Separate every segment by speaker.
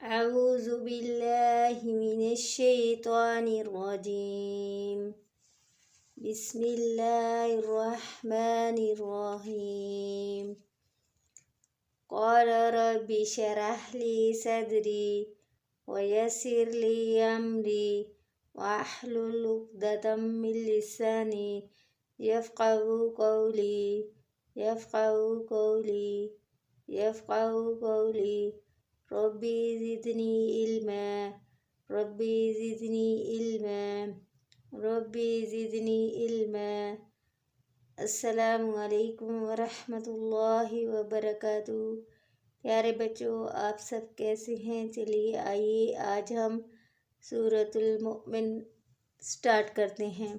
Speaker 1: أعوذ بالله من الشيطان الرجيم. بسم الله الرحمن الرحيم. قال رب اشرح لي صدري ويسر لي أمري واحلل عقدة من لساني يفقه قولي يفقه قولي يفقه قولي. ربي زدني علما ربي زدني علما ربي زدني علما. अस्सलामुअलैकुम वरहमतुल्लाहि वबरकातुहू। प्यारे बच्चों, आप सब कैसे हैं? चलिए आइए आज हम सूरतुल मोमिन स्टार्ट करते हैं।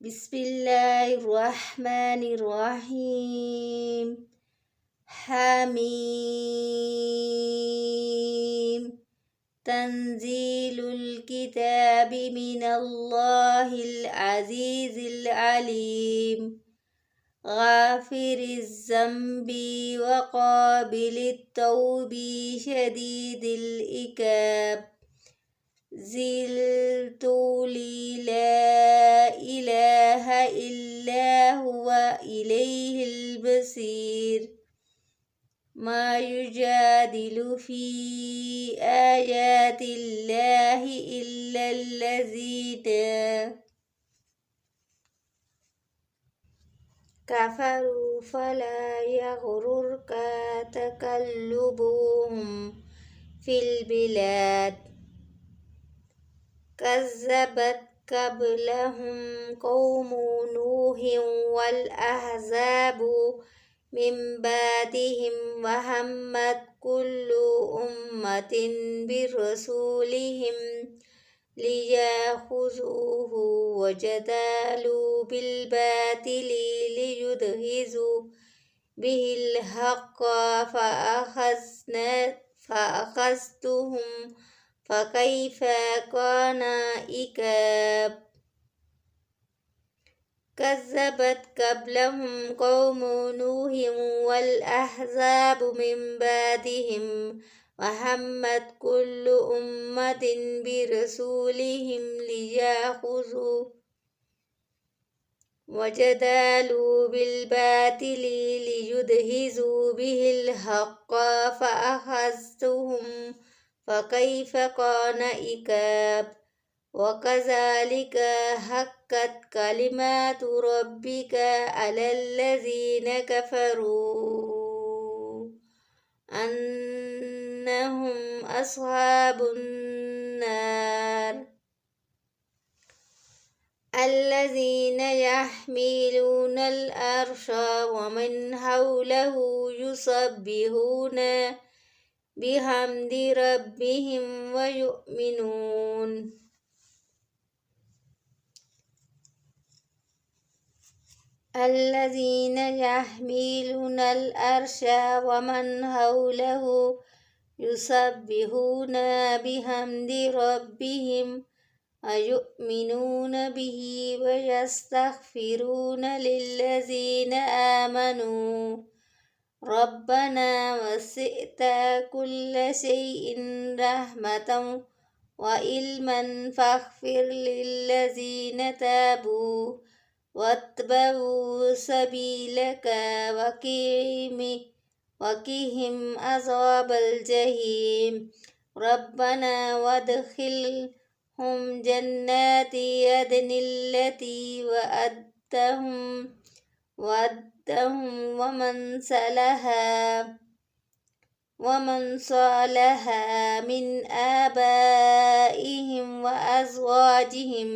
Speaker 1: बिस्मिल्लाहिर्रहमानिर्रहीम। हामीम तंजीलुल किताबि मिनल्लाहिल अज़ीज़िल अलीम। गाफिरिज़ ज़ंबि व क़ाबिलित तौबि शदीदिल इक़ाब। ज़िल तौली ला इलाहा इल्ला हुवा इलैहिल बसीर। मा युजादिलु फ़ी आयातिल्लाहि इल्लल्लज़ीना कफ़रू फला यग़ुरुरका तक़ल्लुबुहुम फ़िल बिलाद। कज़्ज़बत क़ब्लहुम क़ौमु नूहिन वल अहज़ाबु मिन बादिहिम व हम्मत कुल्लु उम्मतिन बिरसूलिहिम लियाख़ुज़ूहु व जदालू बिल बातिलि लियुदहिज़ू बिहिल हक़्क़ फ़अख़ज़्तुहुम फ़कैफ़ कान इक़ाब। कज़्ज़बत क़ब्लहुम क़ौमु नूहिन वल अहज़ाबु मिन बादिहिम व हम्मत कुल्लु उम्मतिन बिरसूलिहिम लियाख़ुज़ूहु व जदालू बिल बातिलि लियुदहिज़ू बिहिल हक़्क़ फ़अख़ज़्तुहुम फ़कैफ़ कान इक़ाब। वकज़ालिक हक्कत कलिमातु रब्बिका अलल्लज़ीन कफ़रू अन्नहुम अस्हाबुन नार। الذين يحملون العرش ومن حوله يسبحون بحمد ربهم ويؤمنون الذين يحملون العرش ومن حوله يسبحون بحمد ربهم ويؤمنون به ويستغفرون للذين آمنوا ربنا وسعت كل شيء رحمة وعلما فاغفر للذين تابوا واتبعوا سبيلك وقهم عذاب الجحيم. ربنا وادخلهم جنات عدن التي وعدتهم ومن صلح من آبائهم وأزواجهم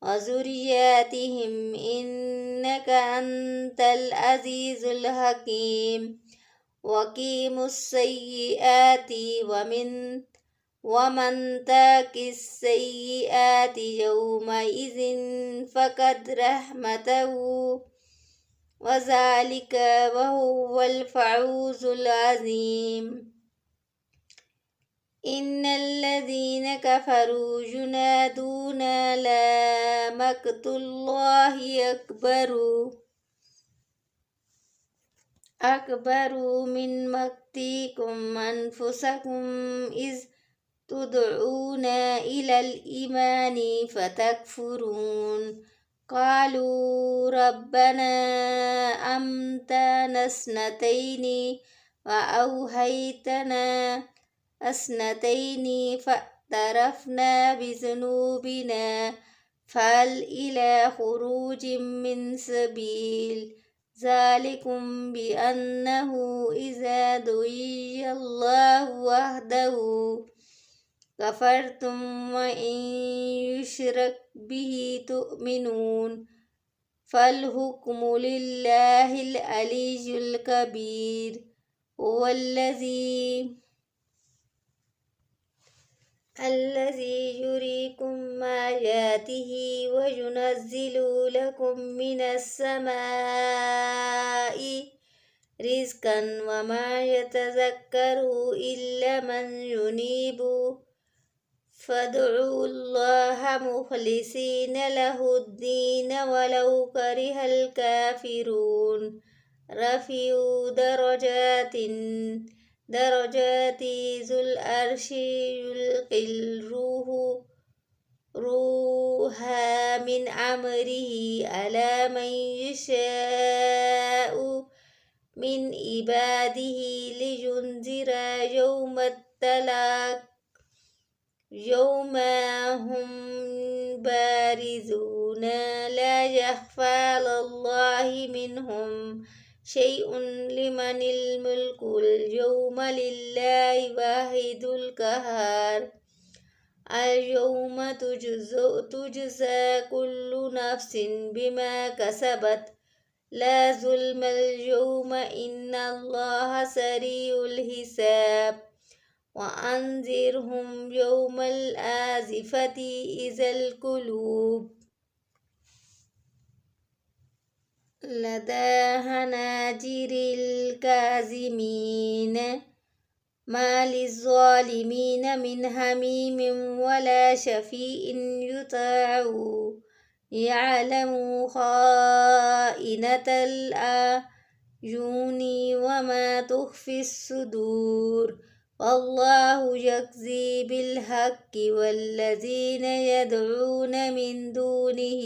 Speaker 1: وذرياتهم إنك أنت العزيز الحكيم. وقيموا السيئات ومن تق السيئات يومئذ فقد رحمته وذلك وهو الفوز العظيم. إن الذين كفروا ينادون لمقت الله أكبر أكبر من مقتكم أنفسكم إذ تدعون إلى الإيمان فتكفرون قالوا ربنا أمتنا اثنتين وأوهيتنا اثنتين فاعترفنا بذنوبنا فهل إلى خروج من سبيل ذلكم بأنه إذا دعي الله وحده كفرتم وإن يشرك به تؤمنون فالحكم لله العلي الكبير هو الذي يريكم آياته وينزل لكم من السماء رزقا وما يتذكر إلا من ينيب فادعوا الله مخلصين له الدين ولو كره الكافرون رفيع درجات ذو العرش يلقي روحا من أمره على من يشاء من عباده لينذر يوم التلاق يوم هم بارزون لا يخفى على الله منهم شيء لمن الملك اليوم لله واحد القهار اليوم تجزى كل نفس بما كسبت لا ظلم اليوم إن الله سريع الحساب وأنذرهم يوم الآزفة إذا القلوب لدى حناجر الكاظمين ما للظالمين من حميم ولا شفيع يطاع يعلم خائنة الأعين وما تخفي الصدور والله يجزي بالحق والذين يدعون من دونه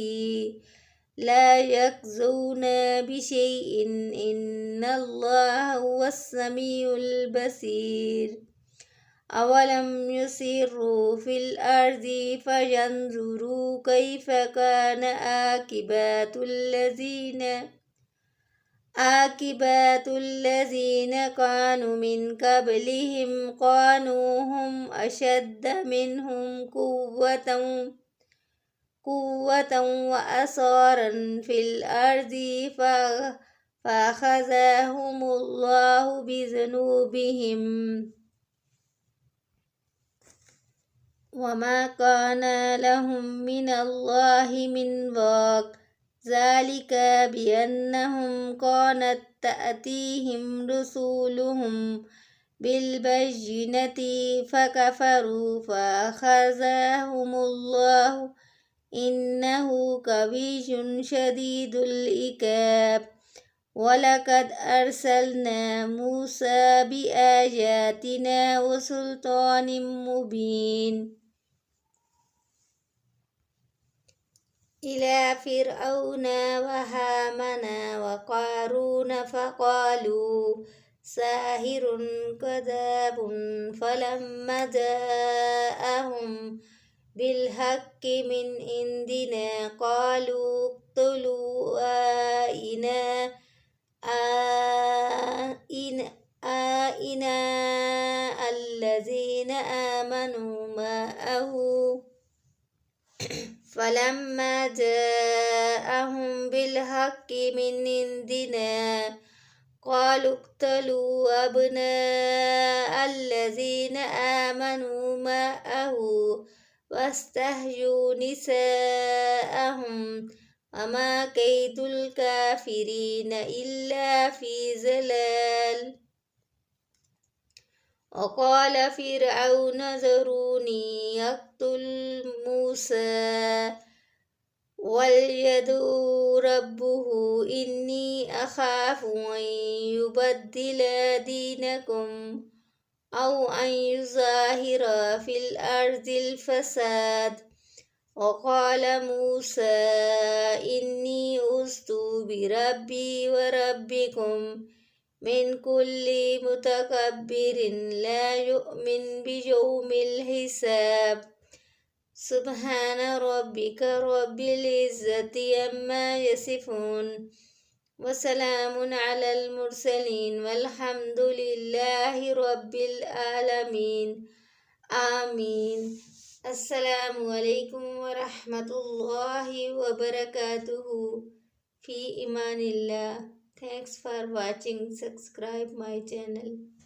Speaker 1: لا يجزون بشيء إن الله هو السميع البصير أولم يسيروا في الأرض فينظروا كيف كان عاقبة الذين كانوا من قبلهم كانوا هم أشد منهم قوة وأثارا في الأرض فأخذهم الله بذنوبهم وما كان لهم من الله من واق ذلك بأنهم كانت تأتيهم رسولهم بالبينات فكفروا فأخذهم الله إنه قوي شديد العقاب ولقد أرسلنا موسى بآياتنا وسلطان مبين إلى فرعون وهامان وقارون فقالوا ساحر كذاب فلما جاءهم بالحق من عندنا قالوا اقتلوا الذين آمنوا معه فلما جاءهم بالحق من عندنا قالوا اقتلوا أبناء الذين آمنوا معه واستحيوا نساءهم وما كيد الكافرين إلا في ضلال وقال فرعون ذروني يقتل موسى وليدعو ربه إني أخاف أن يبدل دينكم أو أن يظاهر في الأرض الفساد. وقال موسى إني عذت بربي وربكم من كل متكبر لا يؤمن بيوم الحساب. سبحان ربك رب العزة عما يصفون وسلام على المرسلين والحمد لله رب العالمين آمين. السلام عليكم ورحمة الله وبركاته. في إمان الله. Thanks for watching. Subscribe my channel.